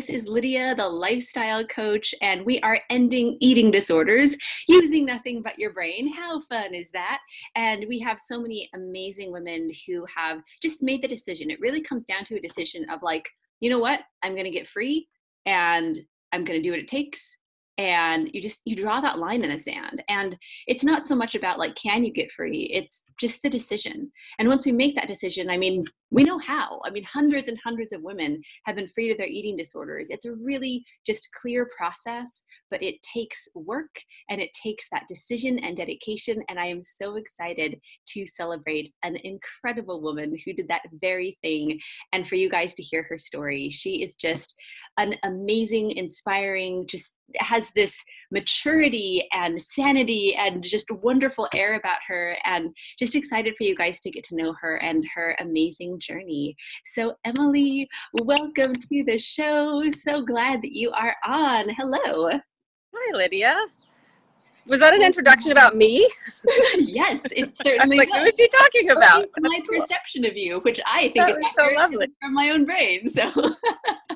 This is Lydia, the lifestyle coach, and we are ending eating disorders using nothing but your brain. How fun is that? And we have so many amazing women who have just made the decision. It really comes down to a decision of like, you know what? I'm going to get free and I'm going to do what it takes. And you draw that line in the sand. And it's not so much about like, can you get free? It's just the decision. And once we make that decision, I mean, we know how. I mean, hundreds and hundreds of women have been freed of their eating disorders. It's a really just clear process, but it takes work and it takes that decision and dedication. And I am so excited to celebrate an incredible woman who did that very thing. And for you guys to hear her story, she is just an amazing, inspiring, just has this maturity and sanity and just wonderful air about her, and just excited for you guys to get to know her and her amazing journey. So Emily, welcome to the show. So glad that you are on. Hello. Hi, Lydia. Was that an introduction about me? Yes, it certainly was. Who was she talking about? My perception of you, which I think is so lovely from my own brain. So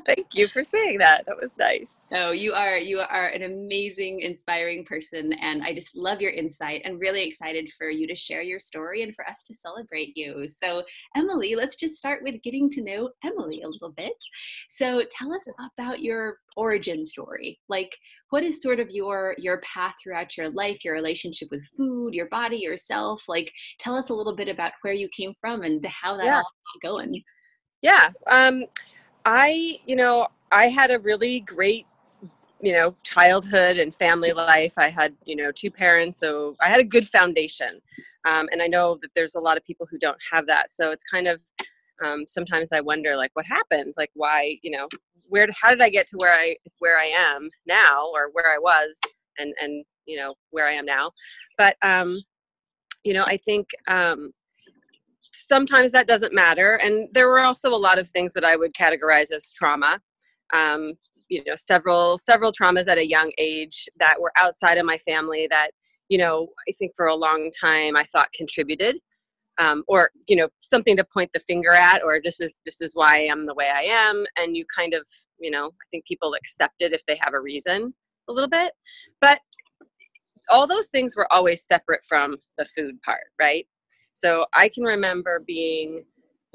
thank you for saying that. That was nice. Oh, you are an amazing, inspiring person, and I just love your insight and really excited for you to share your story and for us to celebrate you. So Emily, let's just start with getting to know Emily a little bit. So tell us about your origin story. Like, what is sort of your path throughout your life, your relationship with food, your body, yourself? Like, tell us a little bit about where you came from and how that all got going. Yeah. I had a really great, childhood and family life. I had, two parents, so I had a good foundation. And I know that there's a lot of people who don't have that. So it's kind of, sometimes I wonder, like, what happened? Like, why, how did I get to where I am now, or where I was and where I am now? But, I think, sometimes that doesn't matter. And there were also a lot of things that I would categorize as trauma. Several traumas at a young age that were outside of my family that, I think for a long time I thought contributed, or, something to point the finger at, or this is why I am the way I am. And you kind of, I think people accept it if they have a reason a little bit, but all those things were always separate from the food part. Right. So I can remember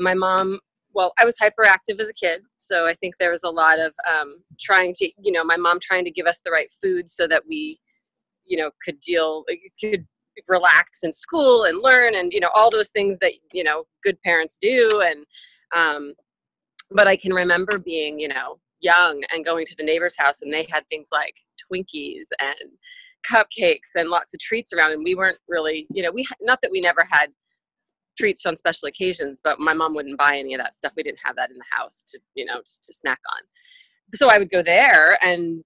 my mom, I was hyperactive as a kid. So I think there was a lot of my mom trying to give us the right food so that we, could relax in school and learn and, all those things that, good parents do. And, but I can remember being, young and going to the neighbor's house, and they had things like Twinkies and cupcakes and lots of treats around. And we weren't really, not that we never had treats on special occasions, but my mom wouldn't buy any of that stuff. We didn't have that in the house to, just to snack on. So I would go there and,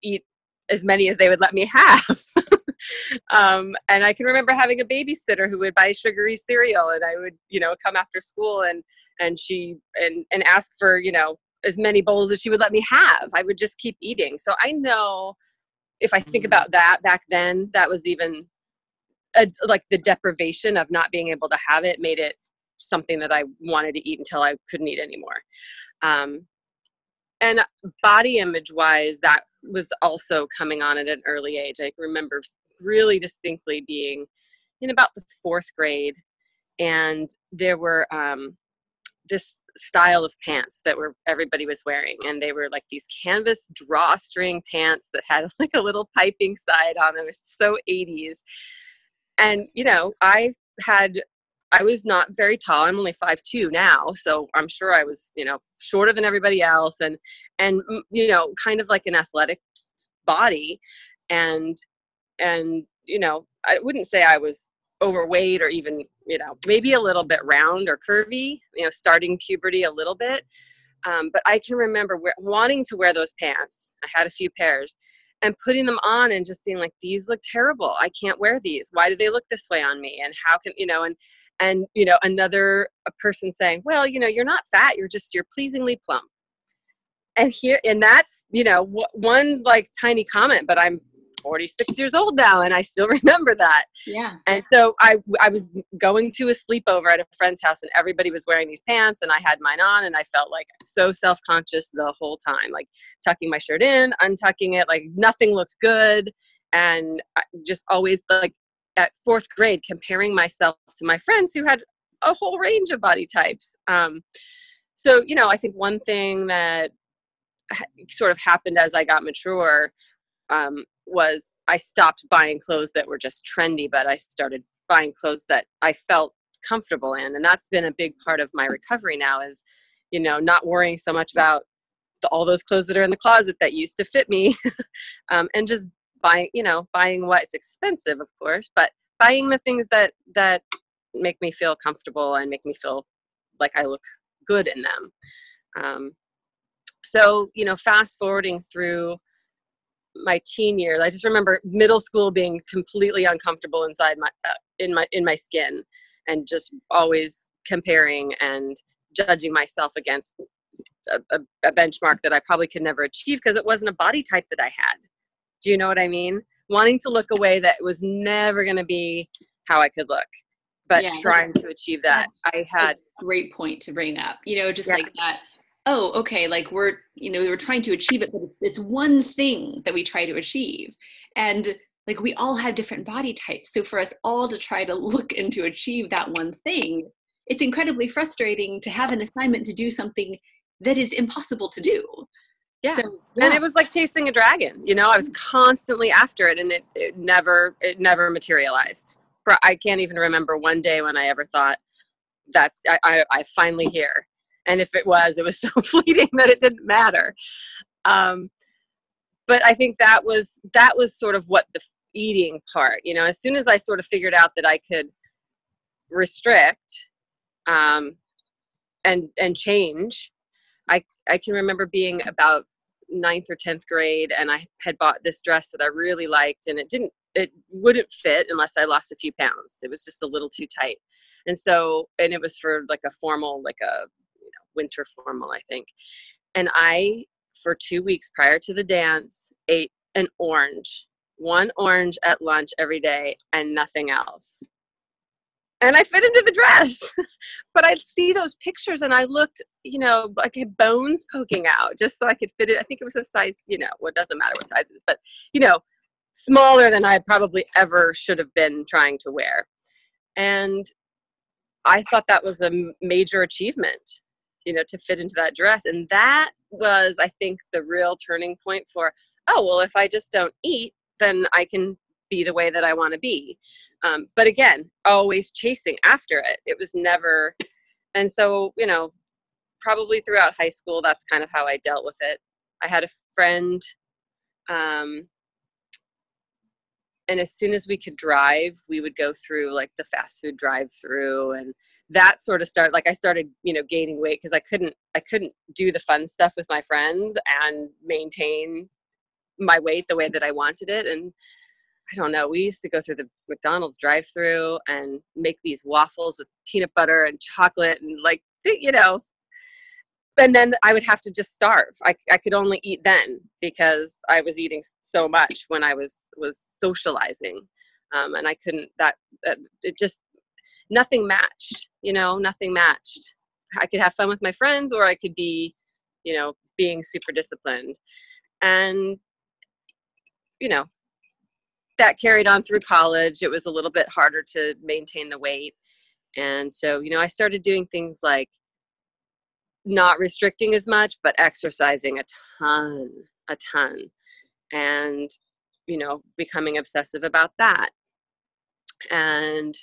eat as many as they would let me have. And I can remember having a babysitter who would buy sugary cereal, and I would, come after school and ask for, as many bowls as she would let me have. I would just keep eating. So I know if I think about that back then, that was even like the deprivation of not being able to have it made it something that I wanted to eat until I couldn't eat anymore. And body image wise, that was also coming on at an early age. I remember really distinctly being in about the 4th grade, and there were this style of pants that everybody was wearing, and they were like these canvas drawstring pants that had like a little piping side on them. It was so 80s. And, I was not very tall. I'm only 5'2" now. So I'm sure I was, shorter than everybody else and, kind of like an athletic body. And, I wouldn't say I was overweight or even, maybe a little bit round or curvy, starting puberty a little bit. But I can remember wanting to wear those pants. I had a few pairs. And putting them on and just being like, these look terrible. I can't wear these. Why do they look this way on me? And how can, and another person saying, well, you're not fat. You're pleasingly plump. And that's, one like tiny comment, but I'm 46 years old now, and I still remember that. Yeah. And so I was going to a sleepover at a friend's house, and everybody was wearing these pants, and I had mine on, and I felt like so self-conscious the whole time, like tucking my shirt in, untucking it, like nothing looked good. And I just always, like at fourth grade, comparing myself to my friends who had a whole range of body types. So, you know, I think one thing that sort of happened as I got mature was I stopped buying clothes that were just trendy, but I started buying clothes that I felt comfortable in. And that's been a big part of my recovery now, is, you know, not worrying so much about all those clothes that are in the closet that used to fit me, and just buying what's expensive, of course, but buying the things that make me feel comfortable and make me feel like I look good in them. So, you know, fast forwarding through my teen years, I just remember middle school being completely uncomfortable inside in my skin, and just always comparing and judging myself against a benchmark that I probably could never achieve because it wasn't a body type that I had. Do you know what I mean? Wanting to look a way that was never going to be how I could look, but trying to achieve that. I had a great point to bring up, you know, just yeah. like that. Oh, okay. Like we're trying to achieve it, but it's one thing that we try to achieve. And like, we all have different body types. So for us all to try to look and to achieve that one thing, it's incredibly frustrating to have an assignment to do something that is impossible to do. Yeah. So, And it was like chasing a dragon, you know, I was constantly after it, and it never materialized. I can't even remember one day when I ever thought I finally here. And if it was so fleeting that it didn't matter. But I think that was sort of what the eating part, you know, as soon as I sort of figured out that I could restrict, and change, I can remember being about 9th or 10th grade, and I had bought this dress that I really liked, and it wouldn't fit unless I lost a few pounds. It was just a little too tight. And it was for like a formal, like a, you know, winter formal, I think. And I, for 2 weeks prior to the dance, ate one orange at lunch every day and nothing else. And I fit into the dress, but I'd see those pictures and I looked, you know, like I had bones poking out just so I could fit it. I think it was a size, you know, well, it doesn't matter what size it is, but, you know, smaller than I probably ever should have been trying to wear. And I thought that was a major achievement, you know, to fit into that dress. And that was, I think, the real turning point for, oh, well, if I just don't eat, then I can be the way that I want to be. But again, always chasing after it. It was never, and so, you know, probably throughout high school, that's kind of how I dealt with it. I had a friend, and as soon as we could drive, we would go through like the fast food drive-through, and that sort of started, like I started, you know, gaining weight because I couldn't do the fun stuff with my friends and maintain my weight the way that I wanted it. And I don't know, we used to go through the McDonald's drive-through and make these waffles with peanut butter and chocolate and like, you know, and then I would have to just starve. I could only eat then because I was eating so much when I was socializing. And I couldn't, it just, nothing matched, you know, nothing matched. I could have fun with my friends, or I could be, you know, being super disciplined. And, you know, that carried on through college. It was a little bit harder to maintain the weight. And so, you know, I started doing things like not restricting as much, but exercising a ton, and, you know, becoming obsessive about that. And,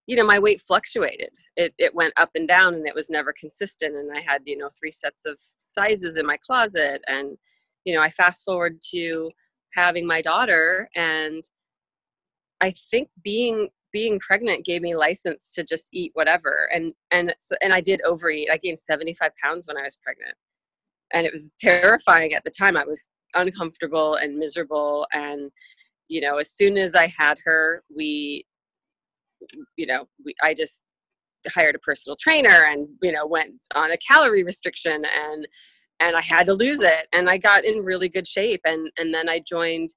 you know, my weight fluctuated. It went up and down, and it was never consistent. And I had, you know, 3 sets of sizes in my closet. And, you know, I fast forward to having my daughter, and I think being pregnant gave me license to just eat whatever. And I did overeat. I gained 75 pounds when I was pregnant, and it was terrifying at the time. I was uncomfortable and miserable. And, you know, as soon as I had her, I just hired a personal trainer and, you know, went on a calorie restriction, and I had to lose it. And I got in really good shape. And then I joined,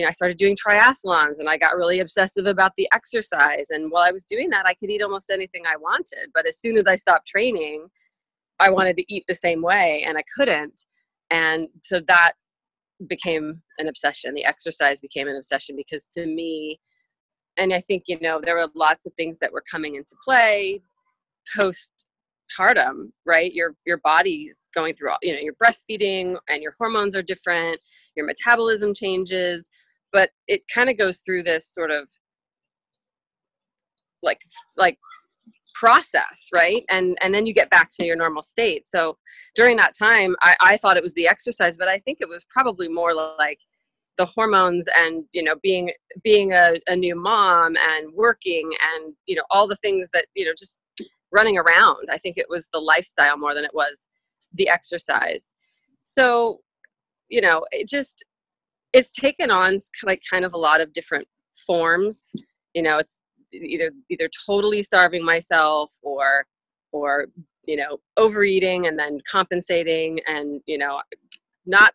I started doing triathlons, and I got really obsessive about the exercise. And while I was doing that, I could eat almost anything I wanted. But as soon as I stopped training, I wanted to eat the same way, and I couldn't. And so that became an obsession. The exercise became an obsession, because to me, and I think, there were lots of things that were coming into play postpartum, right? Your body's going through all, you're breastfeeding, and your hormones are different, your metabolism changes, but it kind of goes through this sort of like process, right? And then you get back to your normal state. So during that time, I thought it was the exercise, but I think it was probably more like the hormones, and being a new mom and working, and all the things that just running around. I think it was the lifestyle more than it was the exercise. So it's taken on kind of a lot of different forms. It's either totally starving myself, or overeating and then compensating, and not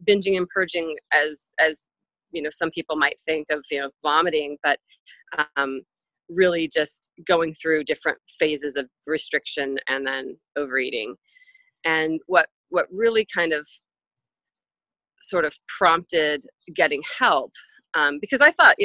binging and purging as some people might think of vomiting, but really just going through different phases of restriction and then overeating. And what really kind of sort of prompted getting help, because I thought,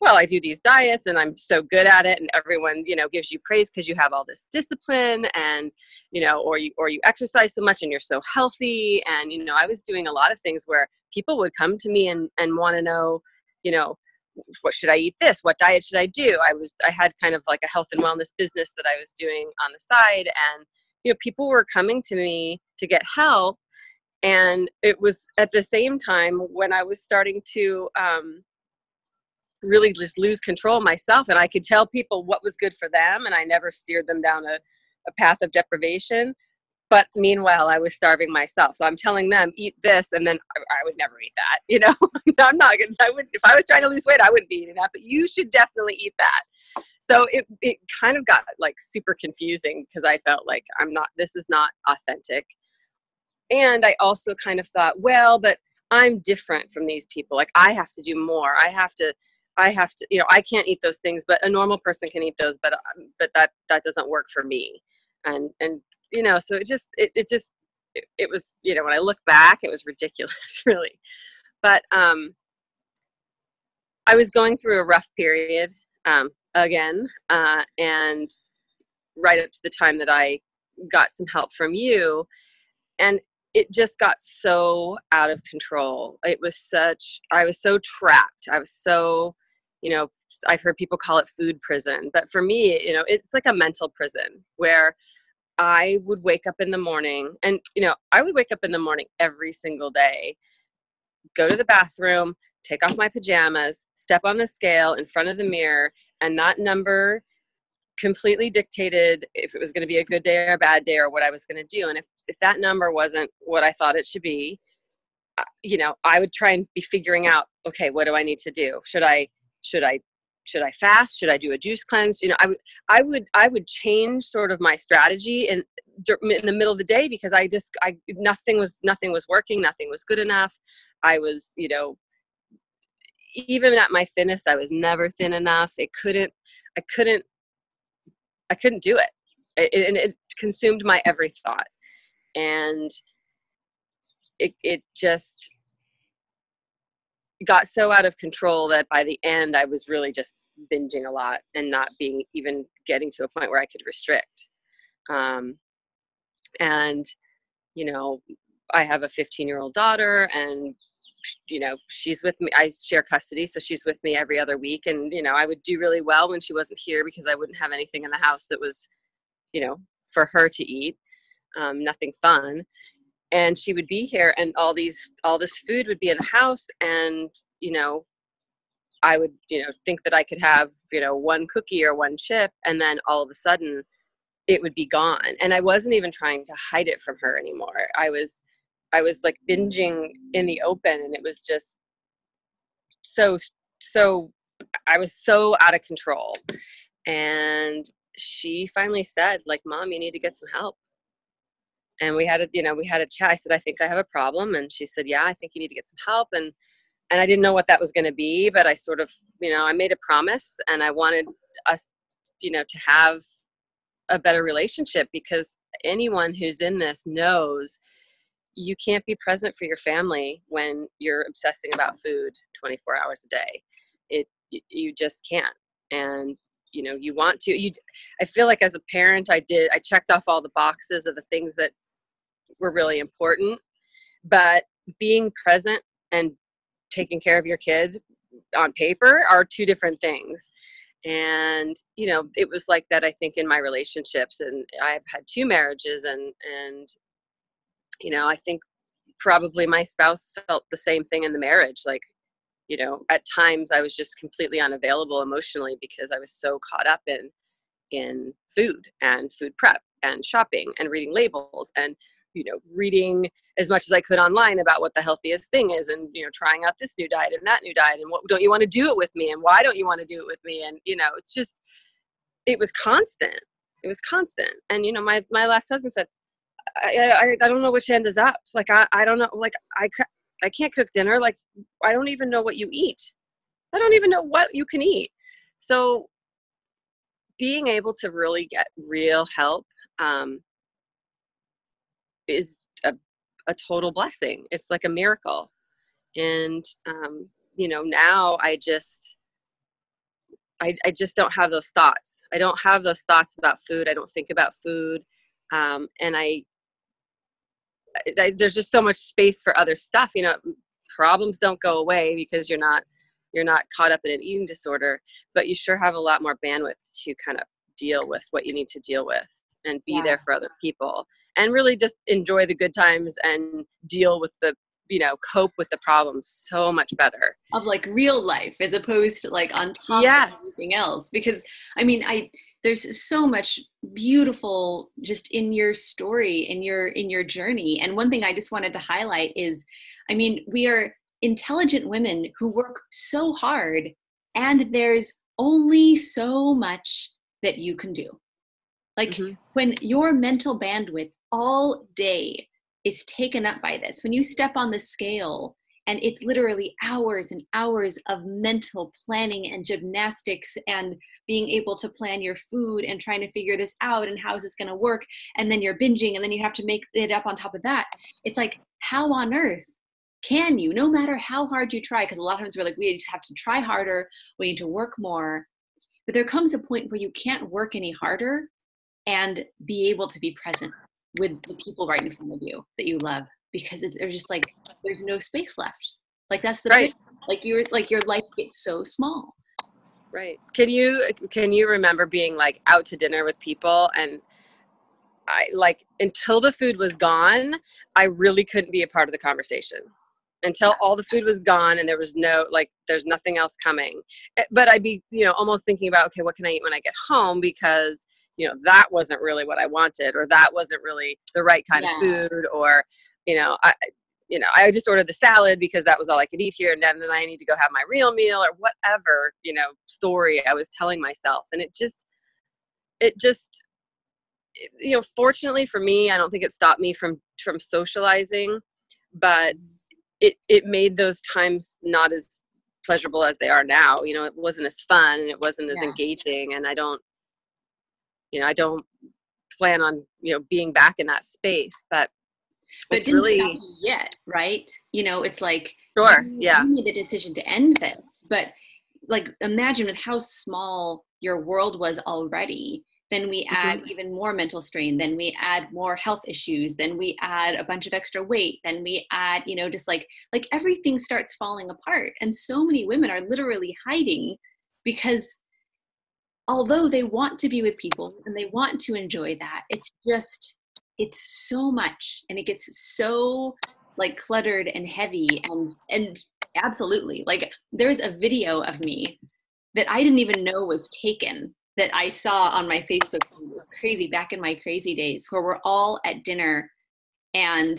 well, I do these diets and I'm so good at it, and everyone, gives you praise because you have all this discipline, and, or you exercise so much and you're so healthy. And, I was doing a lot of things where people would come to me and want to know, what should I eat this? What diet should I do? I had kind of like a health and wellness business that I was doing on the side, and, people were coming to me to get help. And it was at the same time when I was starting to, really just lose control myself, and I could tell people what was good for them, and I never steered them down a path of deprivation. But meanwhile, I was starving myself. So I'm telling them, eat this, and then I would never eat that. I'm not gonna. I wouldn't. If I was trying to lose weight, I wouldn't be eating that. But you should definitely eat that. So it kind of got like super confusing, because I felt like this is not authentic. And I also kind of thought, well, but I'm different from these people. Like, I have to do more. I have to, I can't eat those things, but a normal person can eat those, but that doesn't work for me. And, so it was, when I look back, it was ridiculous, really. But, I was going through a rough period, again, and right up to the time that I got some help from you, and it just got so out of control. I was so trapped. I was so, I've heard people call it food prison, but for me, it's like a mental prison where I would wake up in the morning, and, I would wake up in the morning every single day, go to the bathroom, take off my pajamas, step on the scale in front of the mirror, and that number completely dictated if it was going to be a good day or a bad day, or what I was going to do. And if that number wasn't what I thought it should be, I would try and be figuring out, okay, what do I need to do? Should I fast? Should I do a juice cleanse? I would change sort of my strategy in the middle of the day, because nothing was working. Nothing was good enough. I was, even at my thinnest, I was never thin enough. I couldn't do it. It consumed my every thought. And it just got so out of control that by the end, I was really just binging a lot and not even getting to a point where I could restrict. And, I have a 15-year-old daughter, and, she's with me. I share custody, so she's with me every other week. And, I would do really well when she wasn't here, because I wouldn't have anything in the house that was, for her to eat, nothing fun. And she would be here, and all this food would be in the house, and, I would, think that I could have, one cookie or one chip, and then all of a sudden it would be gone. And I wasn't even trying to hide it from her anymore. I was like binging in the open, and it was just so I was so out of control. And she finally said, like, Mom, you need to get some help. And we had a chat. I said, I think I have a problem. And she said, yeah, I think you need to get some help. And And I didn't know what that was going to be, but I sort of, I made a promise, and I wanted us, to have a better relationship, because anyone who's in this knows you can't be present for your family when you're obsessing about food 24 hours a day. You just can't. And you want to, I feel like as a parent, I checked off all the boxes of the things that were really important, but being present and taking care of your kid on paper are two different things. And it was like that, I think, in my relationships, and I've had 2 marriages, and I think probably my spouse felt the same thing in the marriage. Like, at times I was just completely unavailable emotionally, because I was so caught up in food and food prep and shopping and reading labels, and reading as much as I could online about what the healthiest thing is, and trying out this new diet and that new diet, and what don't you want to do it with me, and why don't you want to do it with me, and it's just, it was constant. And my last husband said, I don't know which end is up. Like, I don't know, like I can't cook dinner. Like, I don't even know what you eat. I don't even know what you can eat. So being able to really get real help is a total blessing. It's like a miracle. And, now I just don't have those thoughts. I don't have those thoughts about food. I don't think about food. And there's just so much space for other stuff. Problems don't go away because you're not caught up in an eating disorder, but you sure have a lot more bandwidth to kind of deal with what you need to deal with, and be there for other people, and really just enjoy the good times and deal with the, cope with the problems so much better. Of like real life, as opposed to like on top of everything else. Because there's so much beautiful just in your story, in your journey. And one thing I just wanted to highlight is, we are intelligent women who work so hard, and there's only so much that you can do. Like, when your mental bandwidth all day is taken up by this, when you step on the scale and it's literally hours and hours of mental planning and gymnastics and being able to plan your food and trying to figure this out and how is this going to work, and then you're binging, and then you have to make it up on top of that. It's like, how on earth can you, no matter how hard you try, because a lot of times we're like, we just have to try harder, we need to work more. But there comes a point where you can't work any harder and be able to be present with the people right in front of you that you love, because there's just like, there's no space left. Like, that's the right. Your life gets so small. Right. Can you remember being like out to dinner with people, and I, like, until the food was gone, I really couldn't be a part of the conversation until all the food was gone and there was there's nothing else coming. But I'd be, almost thinking about, okay, what can I eat when I get home? Because, that wasn't really what I wanted, or that wasn't really the right kind of food, or, I just ordered the salad because that was all I could eat here. And then I need to go have my real meal, or whatever, story I was telling myself. And it just, fortunately for me, I don't think it stopped me from socializing, but it made those times not as pleasurable as they are now. It wasn't as fun, and it wasn't as engaging, and I don't plan on, being back in that space, but it didn't stop you yet, right? It's like, sure, you made the decision to end this, but like, imagine with how small your world was already. Then we add even more mental strain. Then we add more health issues. Then we add a bunch of extra weight. Then we add, just like everything starts falling apart. And so many women are literally hiding, because although they want to be with people and they want to enjoy that, it's so much, and it gets so like cluttered and heavy, and absolutely, like, there's a video of me that I didn't even know was taken, that I saw on my Facebook. It was crazy, back in my crazy days, where we're all at dinner, and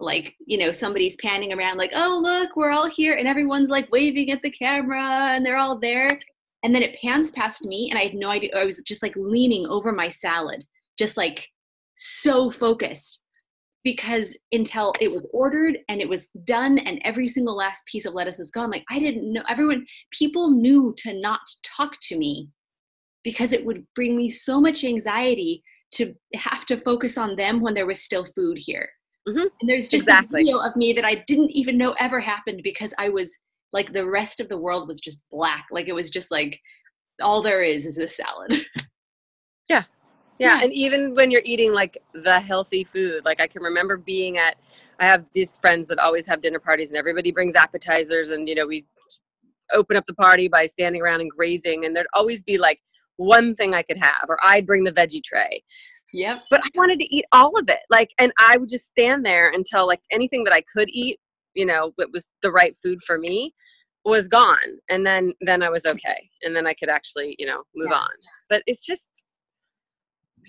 like, somebody's panning around like, oh, look, we're all here, and everyone's like waving at the camera, and they're all there. And then it pans past me, and I had no idea. I was just like leaning over my salad, just like so focused. because until it was ordered and it was done and every single last piece of lettuce was gone, like I didn't know, people knew to not talk to me because it would bring me so much anxiety to have to focus on them when there was still food here. Mm-hmm. And there's just a video of me that I didn't even know ever happened because I was like, the rest of the world was just black. Like it was just like, all there is this salad. Yeah. And even when you're eating like the healthy food, like I can remember I have these friends that always have dinner parties and everybody brings appetizers and, we open up the party by standing around and grazing. And there'd always be like one thing I could have, or I'd bring the veggie tray. Yep. But I wanted to eat all of it. Like, and I would just stand there until like anything that I could eat, that was the right food for me was gone. And then I was okay. And then I could actually, move on. But this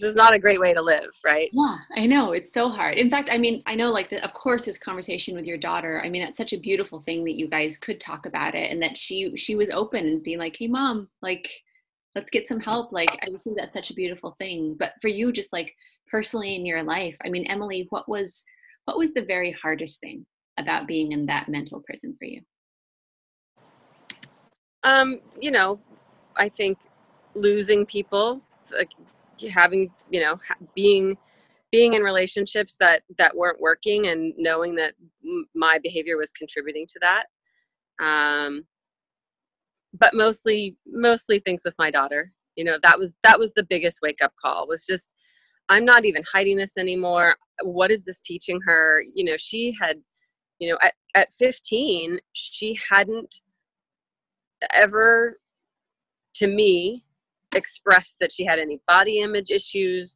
is not a great way to live, right? Yeah, I know. It's so hard. In fact, I mean, I know like of course, this conversation with your daughter, I mean, that's such a beautiful thing that you guys could talk about it and that she was open and being like, hey, Mom, like, let's get some help. Like, I think that's such a beautiful thing. But for you, just like personally in your life, I mean, Emily, what was the very hardest thing about being in that mental prison for you? I think losing people, like having, being in relationships that weren't working and knowing that my behavior was contributing to that. But mostly things with my daughter, that was the biggest wake up call, was just, I'm not even hiding this anymore. What is this teaching her? She had, at 15, she hadn't ever, to me, expressed that she had any body image issues,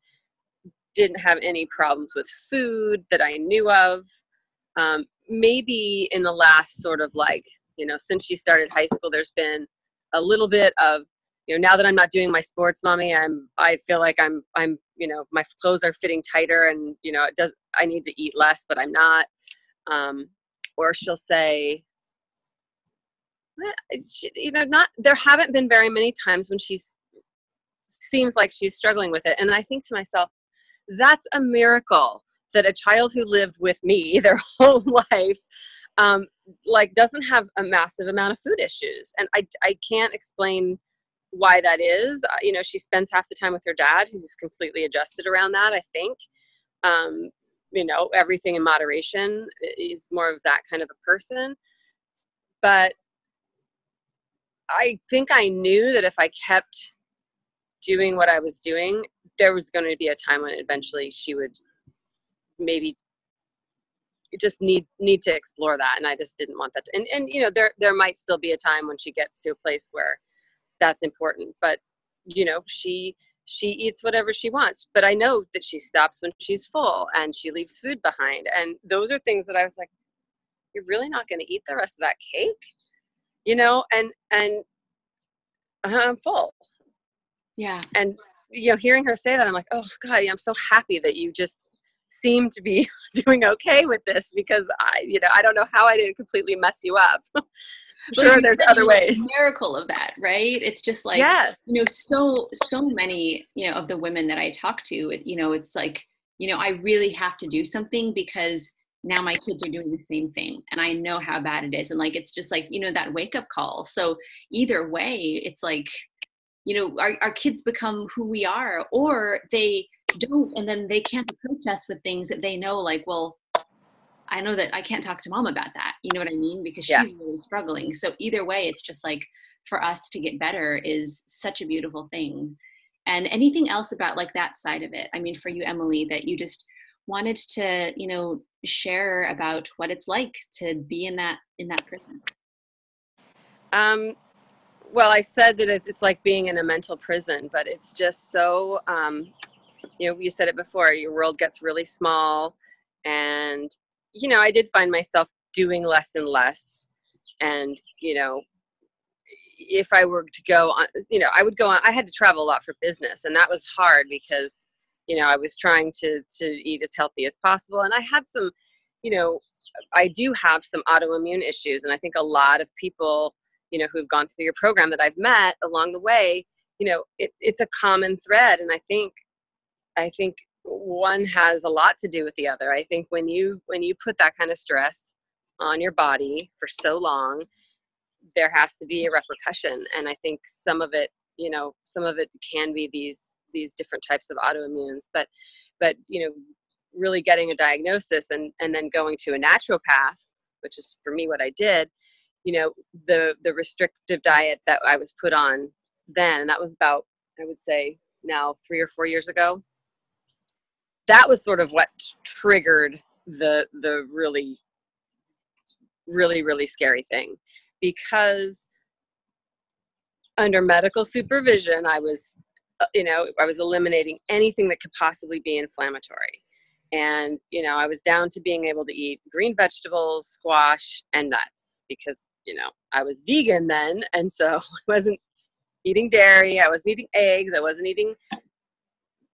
didn't have any problems with food that I knew of. Maybe in the last sort of like, since she started high school, there's been a little bit of, now that I'm not doing my sports, Mommy, I feel like I'm, my clothes are fitting tighter and, I need to eat less, but I'm not. Or she'll say, there haven't been very many times when seems like she's struggling with it. And I think to myself, that's a miracle that a child who lived with me their whole life, doesn't have a massive amount of food issues. And I can't explain why that is. She spends half the time with her dad, who's completely adjusted around that, I think. Everything in moderation, is more of that kind of a person. But I think I knew that if I kept doing what I was doing, there was going to be a time when eventually she would maybe just need to explore that. And I just didn't want that to, and there might still be a time when she gets to a place where that's important, but she eats whatever she wants, but I know that she stops when she's full and she leaves food behind. And those are things that I was like, you're really not going to eat the rest of that cake? And I'm full. Yeah. And, hearing her say that, I'm like, oh God, I'm so happy that you just seem to be doing okay with this, because I don't know how I didn't completely mess you up. Sure, there's other ways. The miracle of that, right? It's just like, yes. So many, of the women that I talk to, it's like, I really have to do something because now my kids are doing the same thing and I know how bad it is. And like, it's just like, that wake up call. So either way, it's like, our kids become who we are, or they don't, and then they can't approach us with things that they know, like, well, I know that I can't talk to Mom about that. You know what I mean? Because she's really struggling. So either way, it's just like, for us to get better is such a beautiful thing. And anything else about like that side of it? I mean, for you, Emily, that you just wanted to, share about what it's like to be in that prison. Well, I said that it's like being in a mental prison, but it's just so, you said it before, your world gets really small. And, I did find myself doing less and less. And, if I were to go on, I would go on, I had to travel a lot for business. And that was hard because, I was trying to eat as healthy as possible. And I had some, I do have some autoimmune issues. And I think a lot of people, who've gone through your program that I've met along the way, it's a common thread. And I think one has a lot to do with the other. I think when you put that kind of stress on your body for so long, there has to be a repercussion. And I think some of it can be these different types of autoimmunes, but really getting a diagnosis and then going to a naturopath, which is for me what I did, the restrictive diet that I was put on then, and that was about, I would say now 3 or 4 years ago, that was sort of what triggered the really, really, really scary thing, because under medical supervision, I was eliminating anything that could possibly be inflammatory. And, I was down to being able to eat green vegetables, squash, and nuts because, I was vegan then. And so I wasn't eating dairy. I wasn't eating eggs. I wasn't eating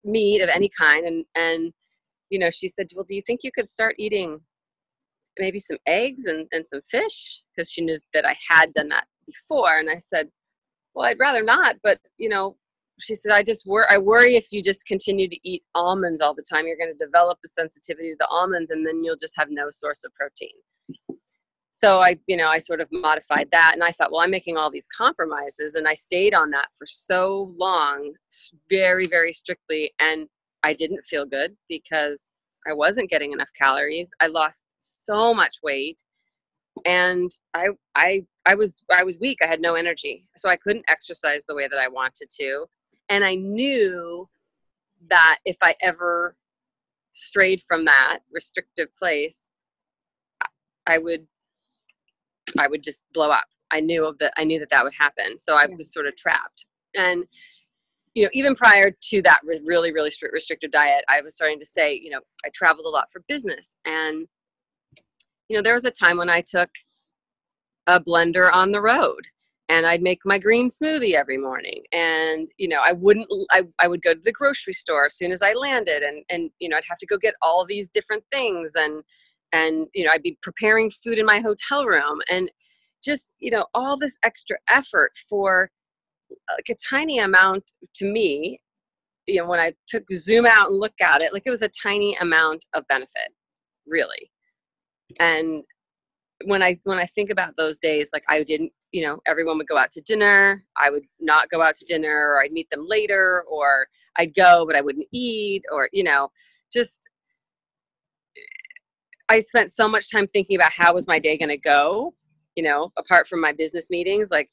meat of any kind. And she said, well, do you think you could start eating maybe some eggs and some fish? Because she knew that I had done that before. And I said, well, I'd rather not. But, she said, I worry if you just continue to eat almonds all the time, you're going to develop a sensitivity to the almonds, and then you'll just have no source of protein. So I sort of modified that, and I thought, well, I'm making all these compromises, and I stayed on that for so long, very, very strictly, and I didn't feel good because I wasn't getting enough calories. I lost so much weight, and I was weak. I had no energy, so I couldn't exercise the way that I wanted to. And I knew that if I ever strayed from that restrictive place, I would just blow up. I knew that would happen. So I was sort of trapped. And, even prior to that really, really strict restrictive diet, I was starting to say, I traveled a lot for business. And, there was a time when I took a blender on the road, and I'd make my green smoothie every morning. And, I would go to the grocery store as soon as I landed, and I'd have to go get all these different things. And I'd be preparing food in my hotel room, and just, all this extra effort for like a tiny amount to me, when I zoom out and look at it, like it was a tiny amount of benefit, really. And when I think about those days, like I didn't, everyone would go out to dinner. I would not go out to dinner, or I'd meet them later, or I'd go, but I wouldn't eat, or, just, I spent so much time thinking about how was my day going to go, apart from my business meetings, like,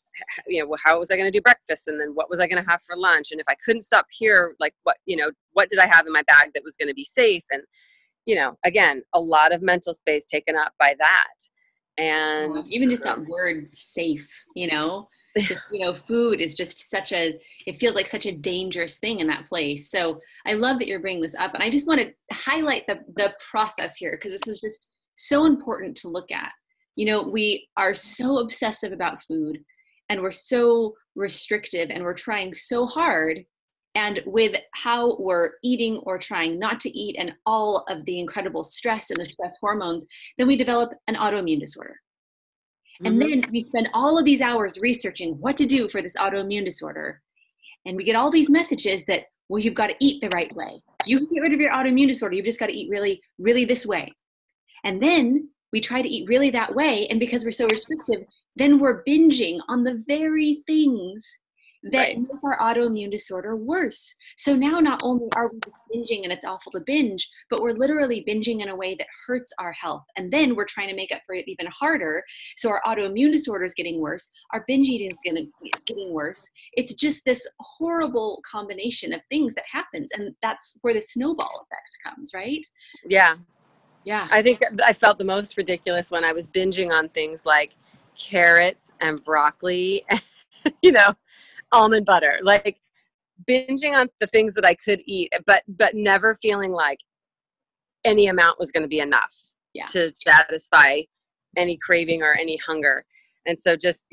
how was I going to do breakfast? And then what was I going to have for lunch? And if I couldn't stop here, like what did I have in my bag that was going to be safe? And, again, a lot of mental space taken up by that. And even just that word safe, just, food is just it feels like such a dangerous thing in that place. So I love that you're bringing this up. And I just want to highlight the process here, because this is just so important to look at. We are so obsessive about food, and we're so restrictive, and we're trying so hard. And with how we're eating or trying not to eat, and all of the incredible stress and the stress hormones, then we develop an autoimmune disorder. And then we spend all of these hours researching what to do for this autoimmune disorder. And we get all these messages that, well, you've got to eat the right way. You can get rid of your autoimmune disorder. You've just got to eat really, really this way. And then we try to eat really that way. And because we're so restrictive, then we're binging on the very things that make our autoimmune disorder worse. So now not only are we binging and it's awful to binge, but we're literally binging in a way that hurts our health. And then we're trying to make up for it even harder. So our autoimmune disorder is getting worse. Our binge eating is getting worse. It's just this horrible combination of things that happens. And that's where the snowball effect comes, right? Yeah. Yeah. I think I felt the most ridiculous when I was binging on things like carrots and broccoli, almond butter, like binging on the things that I could eat, but never feeling like any amount was going to be enough to satisfy any craving or any hunger. And so just,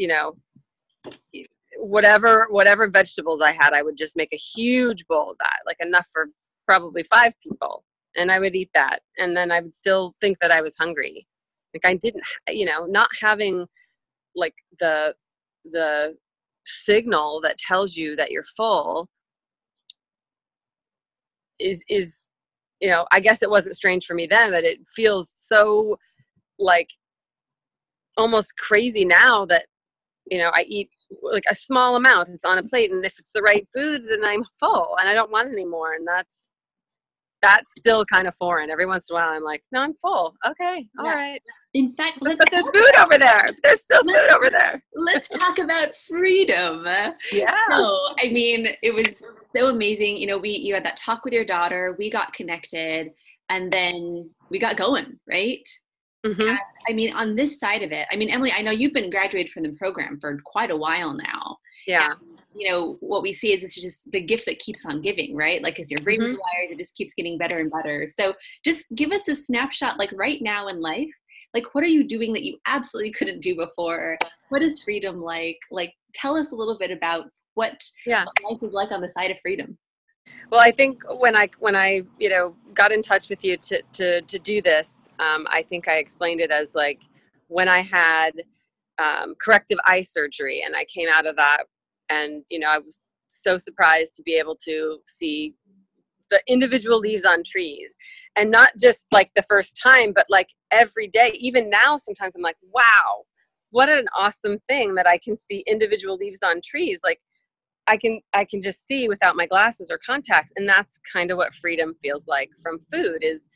whatever vegetables I had, I would just make a huge bowl of that, like enough for probably 5 people. And I would eat that. And then I would still think that I was hungry. Like I didn't, not having like the signal that tells you that you're full is you know, I guess it wasn't strange for me then, but it feels so like almost crazy now that, you know, I eat like a small amount, it's on a plate, and if it's the right food, then I'm full and I don't want any more. And that's still kind of foreign. Every once in a while I'm like, no, I'm full. Okay. All right. In fact, but there's food over there. There's still food over there. Let's talk about freedom. Yeah. So, I mean, it was so amazing. You know, you had that talk with your daughter, we got connected, and then we got going, right? Mm-hmm. And, I mean, on this side of it, I mean, Emily, I know you've been graduated from the program for quite a while now. Yeah. And, you know, what we see is it's just the gift that keeps on giving, right? Like as your brain Mm-hmm. rewires, it just keeps getting better and better. So just give us a snapshot, like right now in life, like what are you doing that you absolutely couldn't do before? What is freedom like? Like tell us a little bit about what life is like on the side of freedom. Well, I think when I you know, got in touch with you to do this, I think I explained it as like when I had corrective eye surgery and I came out of that, and, you know, I was so surprised to be able to see the individual leaves on trees, and not just like the first time, but like every day. Even now, sometimes I'm like, wow, what an awesome thing that I can see individual leaves on trees. Like I can just see without my glasses or contacts. And that's kind of what freedom feels like from food. Is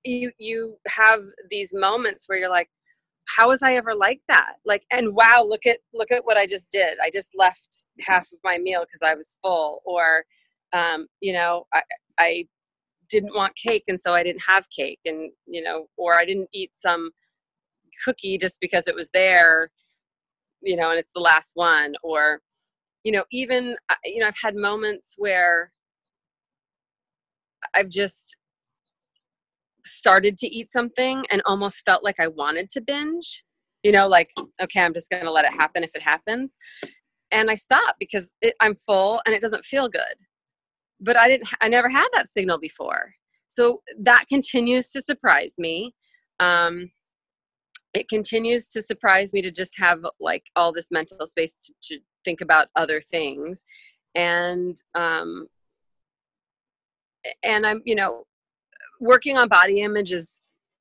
you have these moments where you're like, how was I ever like that? Like, and wow, look at what I just did. I just left half of my meal because I was full. Or, you know, I didn't want cake, and so I didn't have cake. And, you know, or I didn't eat some cookie just because it was there, you know, and it's the last one. Or, you know, even, you know, I've had moments where I've just started to eat something and almost felt like I wanted to binge, you know, like, okay, I'm just going to let it happen if it happens. And I stopped because I'm full and it doesn't feel good. But I never had that signal before. So that continues to surprise me. It continues to surprise me to just have like all this mental space to think about other things. And I'm, you know, working on body image is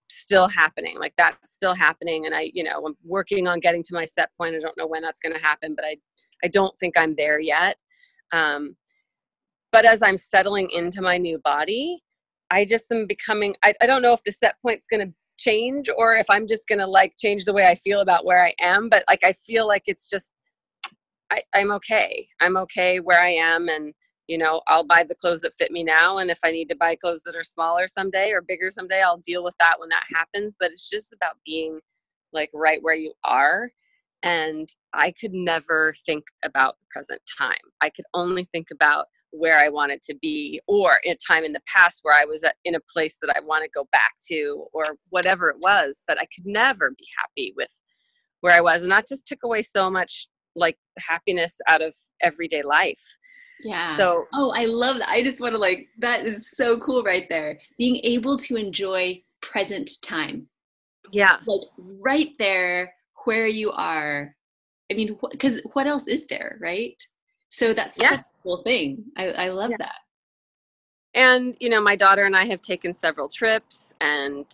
still happening. Like that's still happening. And you know, I'm working on getting to my set point. I don't know when that's going to happen, but I don't think I'm there yet. But as I'm settling into my new body, I just am becoming, I don't know if the set point's going to change or if I'm just going to like change the way I feel about where I am. But like, I feel like it's just, I'm okay. I'm okay where I am. And, you know, I'll buy the clothes that fit me now. And if I need to buy clothes that are smaller someday or bigger someday, I'll deal with that when that happens. But it's just about being like right where you are. And I could never think about the present time. I could only think about where I wanted to be, or in a time in the past where I was in a place that I want to go back to, or whatever it was. But I could never be happy with where I was. And that just took away so much like happiness out of everyday life. Yeah. So, oh, I love that. I just want to like, that is so cool right there. Being able to enjoy present time. yeah. Like right there where you are. I mean, because what else is there, right? So that's such a cool thing. I love that. And, you know, my daughter and I have taken several trips, and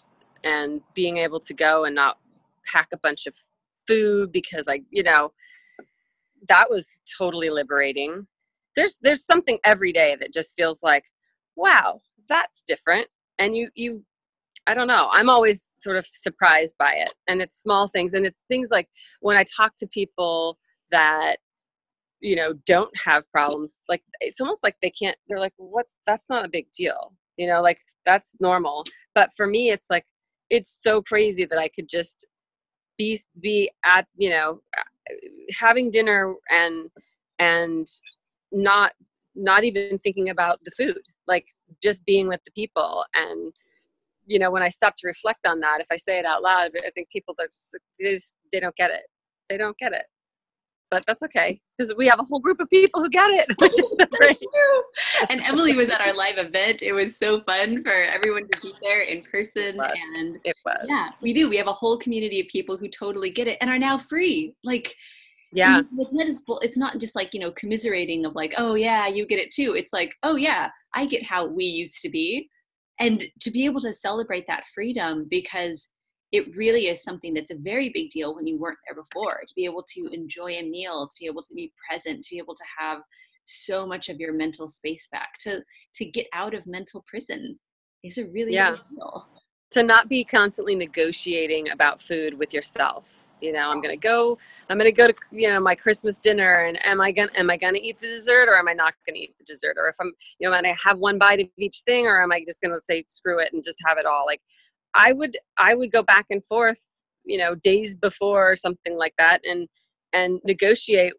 being able to go and not pack a bunch of food because you know, that was totally liberating. There's something every day that just feels like, wow, that's different. And you I don't know, I'm always sort of surprised by it. And it's small things, and it's things like when I talk to people that, you know, don't have problems, like it's almost like they're like, that's not a big deal, you know, like that's normal. But for me, it's like, it's so crazy that I could just be at, you know, having dinner and not even thinking about the food, like just being with the people. And, you know, when I stop to reflect on that, if I say it out loud, I think people they don't get it. They don't get it. But that's okay, because we have a whole group of people who get it, which is so great. And Emily was at our live event. It was so fun for everyone to be there in person. And it was. Yeah, we do. We have a whole community of people who totally get it and are now free. Like, yeah, it's not just like, you know, commiserating of like, oh yeah, you get it too. It's like, oh yeah, I get how we used to be. And to be able to celebrate that freedom, because it really is something that's a very big deal when you weren't there before, to be able to enjoy a meal, to be able to be present, to be able to have so much of your mental space back, to get out of mental prison is a really Yeah. big deal. To not be constantly negotiating about food with yourself. You know, I'm gonna go to, you know, my Christmas dinner, and am I gonna eat the dessert, or am I not gonna eat the dessert? Or if I'm, you know, gonna have one bite of each thing, or am I just gonna say screw it and just have it all? Like, I would go back and forth, you know, days before or something like that, and negotiate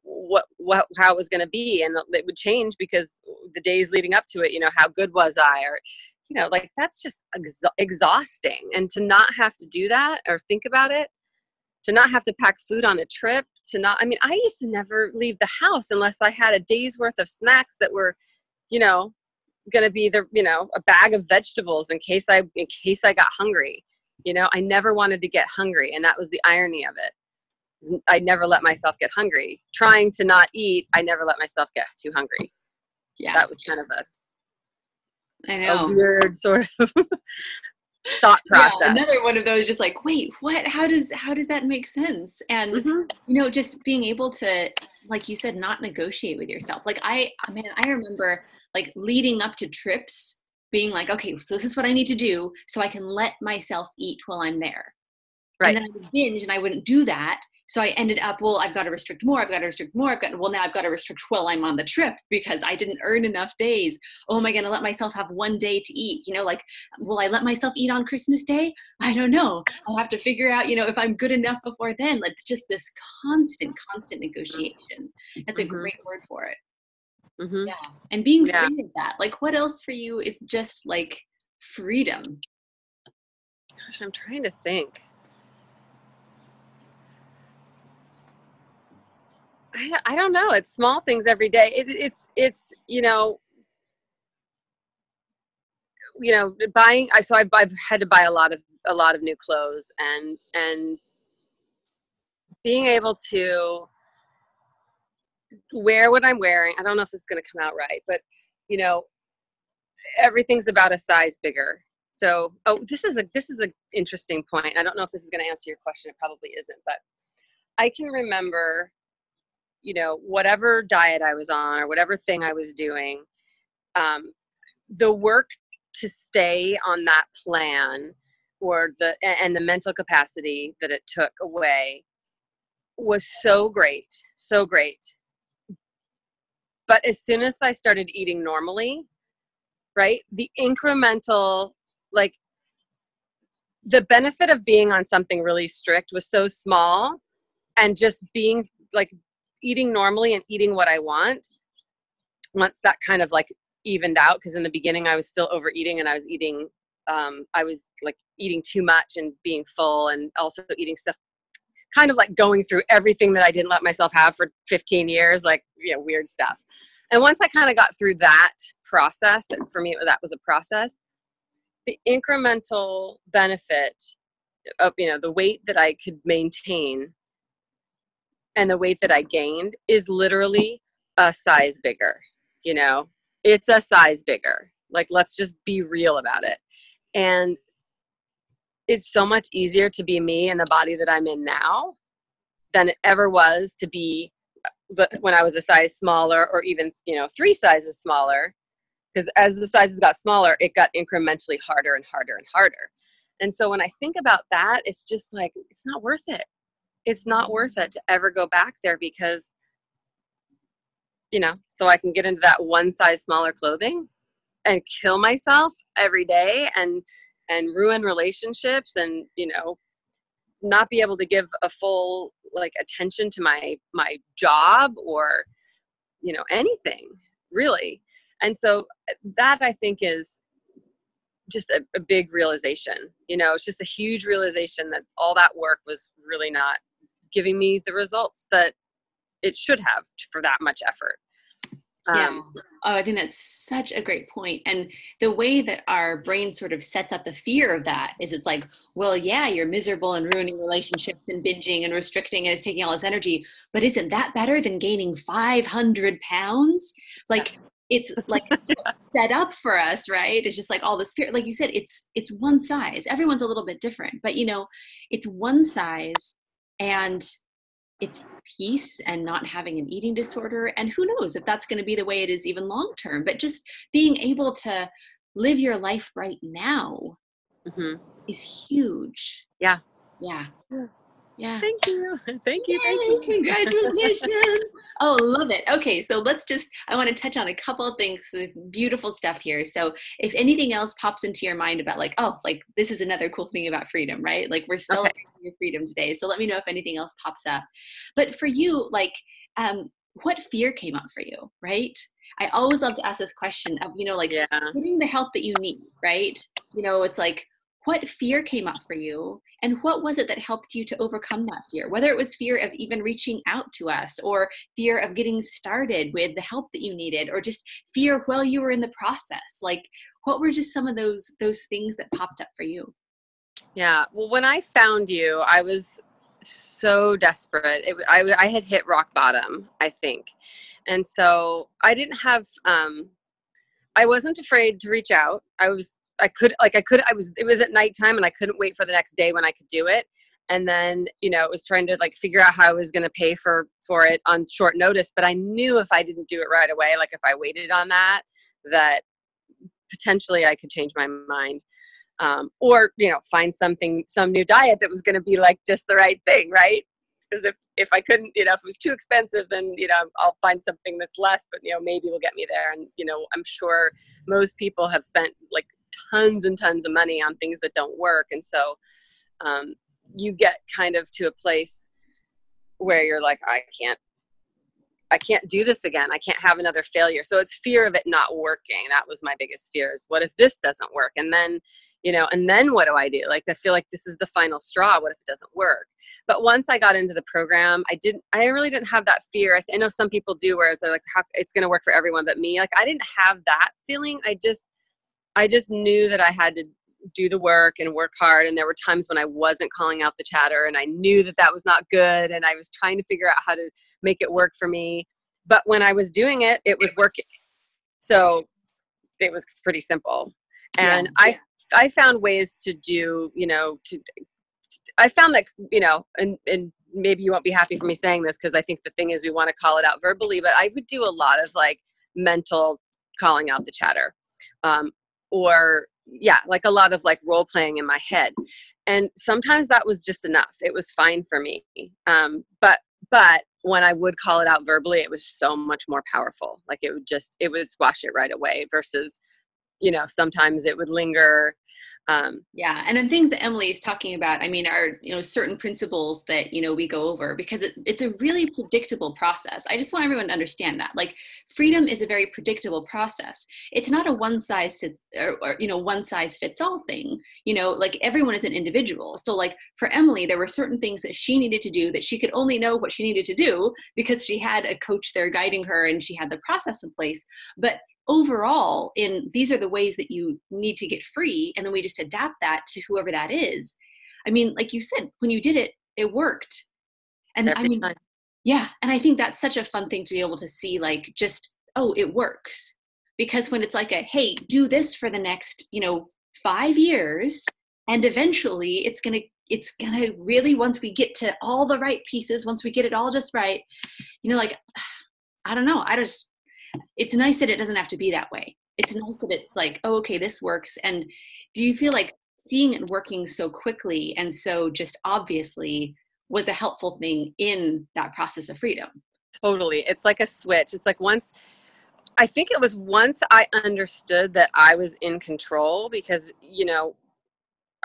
how it was going to be, and it would change because the days leading up to it, you know, how good was I, or, you know, like, that's just exhausting. And to not have to do that or think about it, to not have to pack food on a trip, I mean, I used to never leave the house unless I had a day's worth of snacks that were, you know, going to be a bag of vegetables in case I got hungry. You know, I never wanted to get hungry, and that was the irony of it. I never let myself get hungry. Trying to not eat, I never let myself get too hungry. Yeah, that was kind of a weird sort of thought process. Yeah, another one of those, just like, wait, what? How does that make sense? And you know, just being able to, like you said, not negotiate with yourself. Like, I remember, like, leading up to trips, being like, okay, so this is what I need to do so I can let myself eat while I'm there. Right. And then I would binge, and I wouldn't do that. So I ended up, well, I've got to restrict more. Now I've got to restrict while I'm on the trip because I didn't earn enough days. Oh, am I going to let myself have one day to eat? You know, like, will I let myself eat on Christmas Day? I don't know. I'll have to figure out, you know, if I'm good enough before then. It's just this constant negotiation. That's a great word for it. Yeah. And being free of that. Like, what else for you is just like freedom? Gosh, I'm trying to think. I don't know. It's small things every day. It's buying. I've had to buy a lot of new clothes, and being able to wear what I'm wearing. I don't know if this is going to come out right, but, you know, everything's about a size bigger. So, this is an interesting point. I don't know if this is going to answer your question. It probably isn't, but I can remember, you know, whatever diet I was on or whatever thing I was doing, the work to stay on that plan, or the mental capacity that it took away, was so great. But as soon as I started eating normally, right, the incremental, like, the benefit of being on something really strict was so small, and just being, like, eating normally and eating what I want, once that kind of, like, evened out, because in the beginning I was still overeating, and I was eating too much and being full, and also eating stuff, kind of like going through everything that I didn't let myself have for 15 years, like, you know, weird stuff. And once I kind of got through that process, and for me that was a process, the incremental benefit of, you know, the weight that I could maintain and the weight that I gained is literally a size bigger. You know, it's a size bigger. Like, let's just be real about it. And it's so much easier to be me in the body that I'm in now than it ever was to be when I was a size smaller, or even, you know, 3 sizes smaller. Because as the sizes got smaller, it got incrementally harder and harder and harder. And so when I think about that, it's just like, it's not worth it. It's not worth it to ever go back there, because, you know, so I can get into that one size smaller clothing and kill myself every day, and ruin relationships, and, you know, not be able to give a full, like, attention to my job, or, you know, anything really. And so that, I think, is just a big realization. You know, it's just a huge realization that all that work was really not giving me the results that it should have for that much effort. Yeah. Oh, I think that's such a great point. And the way that our brain sort of sets up the fear of that is, it's like, well, yeah, you're miserable and ruining relationships and binging and restricting, and it's taking all this energy, but isn't that better than gaining 500 pounds? Like, it's like set up for us, right? It's just like all this fear, like you said, it's one size. Everyone's a little bit different, but it's one size, and it's peace and not having an eating disorder. And who knows if that's going to be the way it is even long term, but just being able to live your life right now is huge. Yeah. Yeah. Yeah. Thank you. Thank you. Thank Yay, you. congratulations. Oh, love it. Okay, so I want to touch on a couple of things. There's beautiful stuff here. So if anything else pops into your mind about like, oh, like this is another cool thing about freedom, right? Like we're celebrating your freedom today. So let me know if anything else pops up. But for you, like, what fear came up for you, right? I always love to ask this question of, like getting the help that you need, right? It's like, what fear came up for you, and what was it that helped you to overcome that fear? Whether it was fear of even reaching out to us, or fear of getting started with the help that you needed, or just fear while you were in the process. Like, what were just some of those things that popped up for you? Yeah. Well, when I found you, I was so desperate. I had hit rock bottom, I think. And so I didn't have, I wasn't afraid to reach out. It was at nighttime and I couldn't wait for the next day when I could do it. And then, it was trying to like figure out how I was going to pay for it on short notice. But I knew if I didn't do it right away, like if I waited on that potentially I could change my mind. Or, find some new diet that was going to be like just the right thing. Right. Because if I couldn't, if it was too expensive, then, I'll find something that's less, but, maybe will get me there. And, I'm sure most people have spent like tons and tons of money on things that don't work. And so you get kind of to a place where you're like, I can't do this again. I can't have another failure. So it's fear of it not working. That was my biggest fear, is what if this doesn't work? And then, and then what do I do? Like, I feel like this is the final straw. What if it doesn't work? But once I got into the program, I really didn't have that fear. I know some people do, where they're like, it's going to work for everyone, but me, like, I didn't have that feeling. I just knew that I had to do the work and work hard. And there were times when I wasn't calling out the chatter, and I knew that was not good. And I was trying to figure out how to make it work for me. But when I was doing it, it was working. So it was pretty simple. And I found ways to do, I found that, and maybe you won't be happy for me saying this, because I think the thing is we want to call it out verbally, but I would do a lot of like mental calling out the chatter. Like a lot of like role playing in my head. And sometimes that was just enough. It was fine for me. But when I would call it out verbally, it was so much more powerful. Like it would squash it right away versus, sometimes it would linger. Yeah. And then things that Emily is talking about, are, certain principles that, we go over, because it's a really predictable process. I just want everyone to understand that. Like, freedom is a very predictable process. It's not a one size fits all thing. Like, everyone is an individual. So like for Emily, there were certain things that she needed to do that she could only know what she needed to do because she had a coach there guiding her and she had the process in place. But overall, these are the ways that you need to get free, and then we just adapt that to whoever that is. Like you said, when you did it, it worked. And every time. Yeah. And I think that's such a fun thing to be able to see, like, just, oh, it works. Because when it's like hey, do this for the next, 5 years, and eventually it's gonna really, once we get to all the right pieces, once we get it all just right, like, I don't know. It's nice that it doesn't have to be that way. It's nice that it's like, oh, okay, this works. And do you feel like seeing it working so quickly and so just obviously was a helpful thing in that process of freedom? Totally. It's like a switch. It's like once I understood that I was in control, because,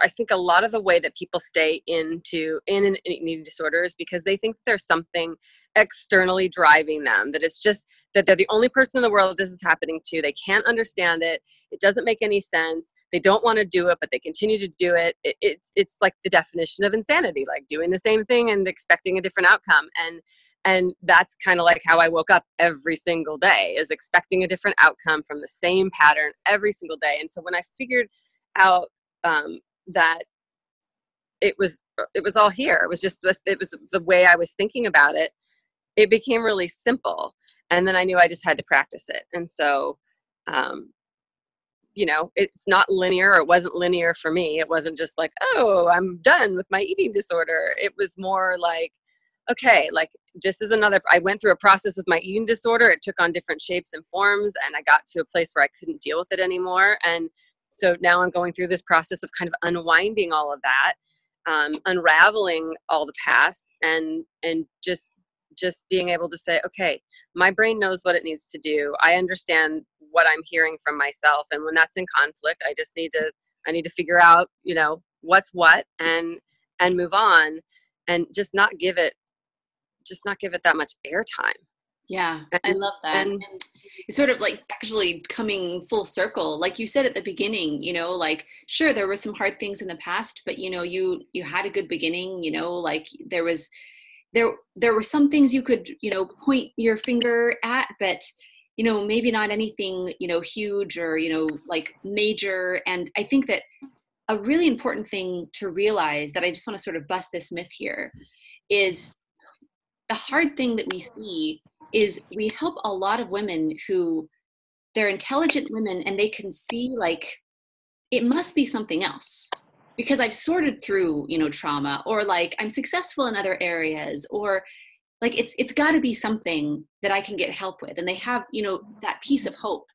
I think a lot of the way that people stay in an eating disorder is because they think there's something externally driving them, that it's just that they're the only person in the world this is happening to. They can't understand it. It doesn't make any sense. They don't want to do it, but they continue to do it. It's like the definition of insanity, like doing the same thing and expecting a different outcome. And that's kind of like how I woke up every single day, is expecting a different outcome from the same pattern every single day. And so when I figured out that it was all here, it was just it was the way I was thinking about it, it became really simple. And then I knew I just had to practice it. And so, you know, it's not linear, or it wasn't linear for me. It wasn't just like, oh, I'm done with my eating disorder. It was more like, okay, like this is another, I went through a process with my eating disorder. It took on different shapes and forms, and I got to a place where I couldn't deal with it anymore. And so now I'm going through this process of kind of unwinding all of that, unraveling all the past, and just being able to say, okay, my brain knows what it needs to do. I understand what I'm hearing from myself. And when that's in conflict, I need to figure out, you know, what's what, and move on, and just not give it that much airtime. Yeah, I love that. And it's sort of like actually coming full circle. Like you said at the beginning, you know, like, sure, there were some hard things in the past, but you know, you had a good beginning, you know, like there were some things you could, you know, point your finger at, but, you know, maybe not anything, you know, huge or, you know, like major. And I think that a really important thing to realize, that I just want to sort of bust this myth here, is the hard thing that we see is we help a lot of women who, they're intelligent women, and they can see like, it must be something else because I've sorted through, you know, trauma, or like I'm successful in other areas, or like it's got to be something that I can get help with. And they have, you know, that piece of hope.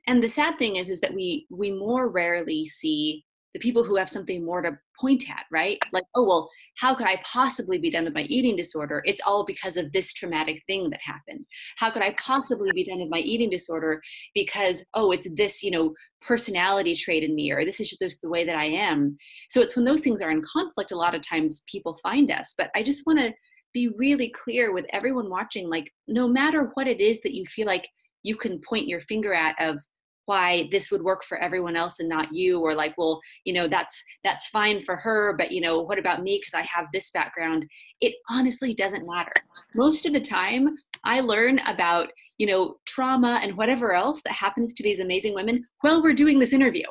And the sad thing is that we more rarely see the people who have something more to point at, right? Like, oh, well, how could I possibly be done with my eating disorder? It's all because of this traumatic thing that happened. How could I possibly be done with my eating disorder? Because, oh, it's this, you know, personality trait in me, or this is just the way that I am. So it's when those things are in conflict, a lot of times people find us. But I just want to be really clear with everyone watching, like, no matter what it is that you feel like you can point your finger at of why this would work for everyone else and not you, or like, well, you know, that's fine for her, but you know, what about me because I have this background? It honestly doesn't matter. Most of the time I learn about, you know, trauma and whatever else that happens to these amazing women while we're doing this interview,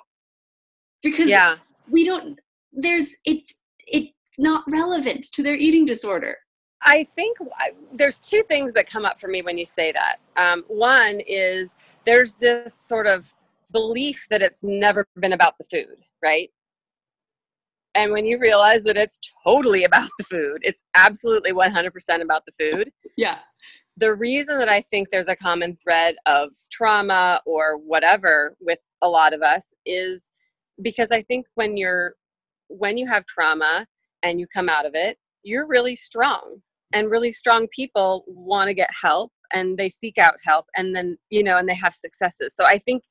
because we don't, it's not relevant to their eating disorder. I think there's two things that come up for me when you say that. One is there's this sort of belief that it's never been about the food, right? And when you realize that it's totally about the food, it's absolutely 100% about the food. Yeah. The reason that I think there's a common thread of trauma or whatever with a lot of us is because I think when you have trauma and you come out of it, you're really strong. And really strong people want to get help, and they seek out help, and then, you know, and they have successes. So I think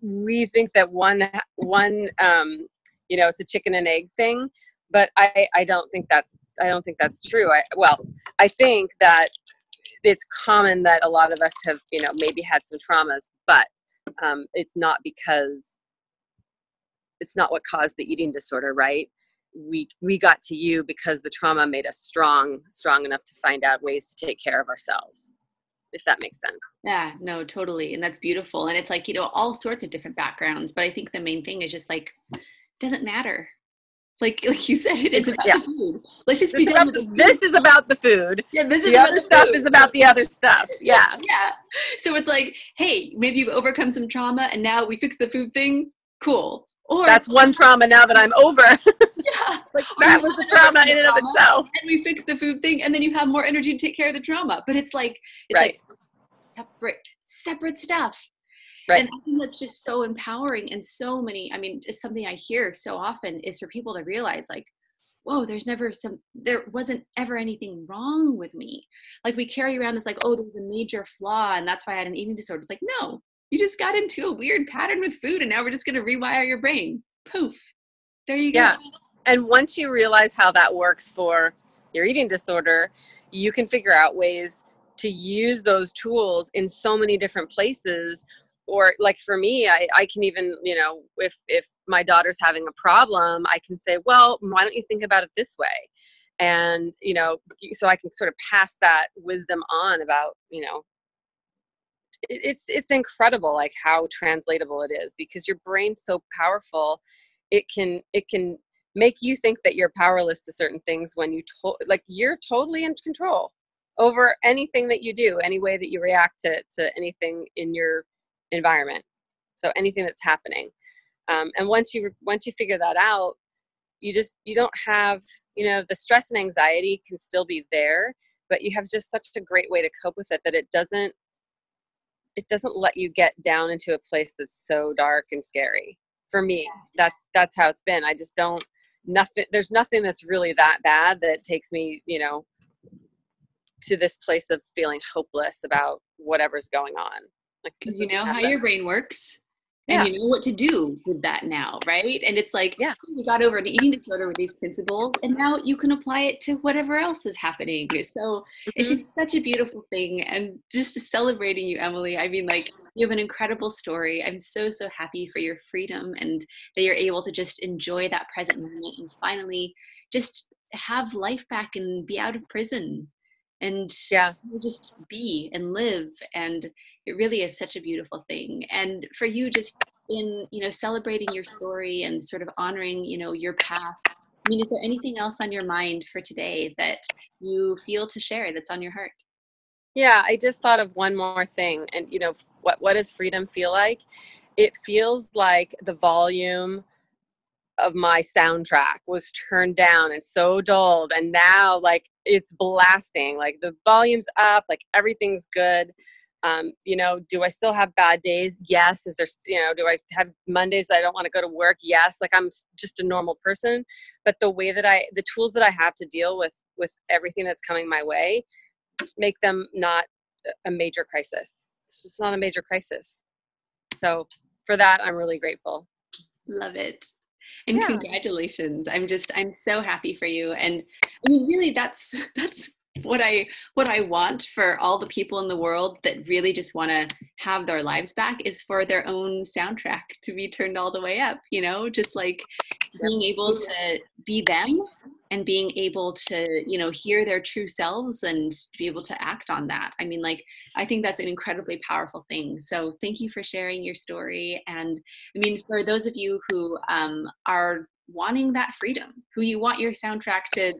we think that one, you know, it's a chicken and egg thing, but I don't think that's true. I think that it's common that a lot of us have, you know, maybe had some traumas, but it's not what caused the eating disorder, right? We got to you because the trauma made us strong enough to find out ways to take care of ourselves, if that makes sense. Yeah, no, totally. And that's beautiful. And it's like, you know, all sorts of different backgrounds, but I think the main thing is just like, it doesn't matter. Like you said, it's about the food. Let's just be done with the food. This is about the food. Yeah, this is the about other stuff is about the other stuff. Yeah. Yeah. So it's like, hey, maybe you've overcome some trauma and now we fix the food thing. Cool. Or that's one trauma now that I'm over. Yeah. Like that was a trauma in and of itself. And we fix the food thing, and then you have more energy to take care of the trauma. But it's like separate stuff. Right. And I think that's just so empowering, and so many, I mean, it's something I hear so often is for people to realize like, whoa, there wasn't ever anything wrong with me. Like we carry around this like, oh, there's a major flaw and that's why I had an eating disorder. It's like, no, you just got into a weird pattern with food and now we're just going to rewire your brain. Poof. There you go. Yeah. And once you realize how that works for your eating disorder, you can figure out ways to use those tools in so many different places. Or like for me, I can even, you know, if my daughter's having a problem, I can say, well, why don't you think about it this way? And, you know, so I can sort of pass that wisdom on about, you know, it's incredible like how translatable it is, because your brain's so powerful. It can make you think that you're powerless to certain things when you're totally in control over anything that you do, any way that you react to anything in your environment. So anything that's happening. And once you figure that out, you don't have, the stress and anxiety can still be there, but you have just such a great way to cope with it that it doesn't let you get down into a place that's so dark and scary. For me, that's how it's been. I just there's nothing that's really that bad that takes me, to this place of feeling hopeless about whatever's going on. Like, because you know how happen. your brain works. Yeah. And you know what to do with that now, right? And it's like, yeah, you got over an eating disorder with these principles, and now you can apply it to whatever else is happening. So it's just such a beautiful thing. And just celebrating you, Emily. I mean, like, you have an incredible story. I'm so, so happy for your freedom and that you're able to just enjoy that present moment and finally just have life back and be out of prison and just be and live. And it really is such a beautiful thing. And for you, just in, celebrating your story and sort of honoring, your path. I mean, is there anything else on your mind for today that you feel to share that's on your heart? Yeah, I just thought of one more thing. And, what does freedom feel like? It feels like the volume of my soundtrack was turned down and so dulled, and now like it's blasting, like the volume's up, like everything's good. Do I still have bad days? Yes. Is there, do I have Mondays that I don't want to go to work? Yes. Like, I'm just a normal person, but the tools that I have to deal with everything that's coming my way, make them not a major crisis. It's just not a major crisis. So for that, I'm really grateful. Love it. And congratulations. I'm so happy for you. And I mean, really, that's what I want for all the people in the world that really just want to have their lives back, is for their own soundtrack to be turned all the way up, just like being able to be them and being able to, hear their true selves and to be able to act on that. I mean, like, I think that's an incredibly powerful thing. So thank you for sharing your story. And I mean, for those of you who are wanting that freedom, who you want your soundtrack to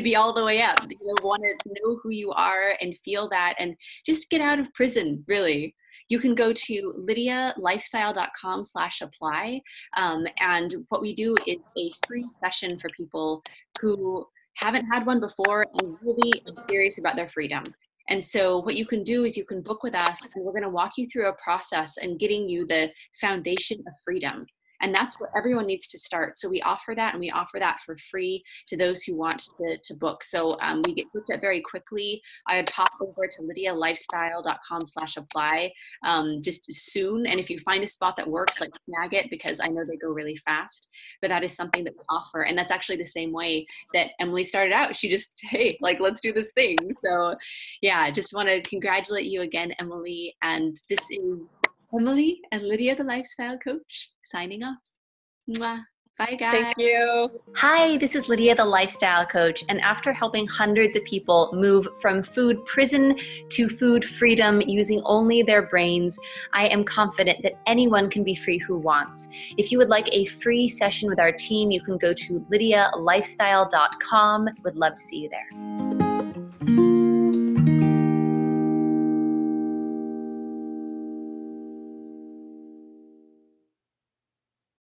be all the way up, want to know who you are and feel that and just get out of prison, really. You can go to lydialifestyle.com/apply. And what we do is a free session for people who haven't had one before and really are serious about their freedom. And so what you can do is you can book with us, and we're going to walk you through a process and getting you the foundation of freedom. And that's where everyone needs to start. So we offer that, and we offer that for free to those who want to book. So we get booked up very quickly. I would pop over to lydialifestyle.com/apply just soon. And if you find a spot that works, like, snag it, because I know they go really fast. But that is something that we offer. And that's actually the same way that Emily started out. She just, hey, like, let's do this thing. So yeah, I just want to congratulate you again, Emily. And this is Emily and Lydia, the lifestyle coach, signing off. Mwah. Bye, guys. Thank you. Hi, this is Lydia, the lifestyle coach. And after helping hundreds of people move from food prison to food freedom using only their brains, I am confident that anyone can be free who wants. If you would like a free session with our team, you can go to lydialifestyle.com. Would love to see you there.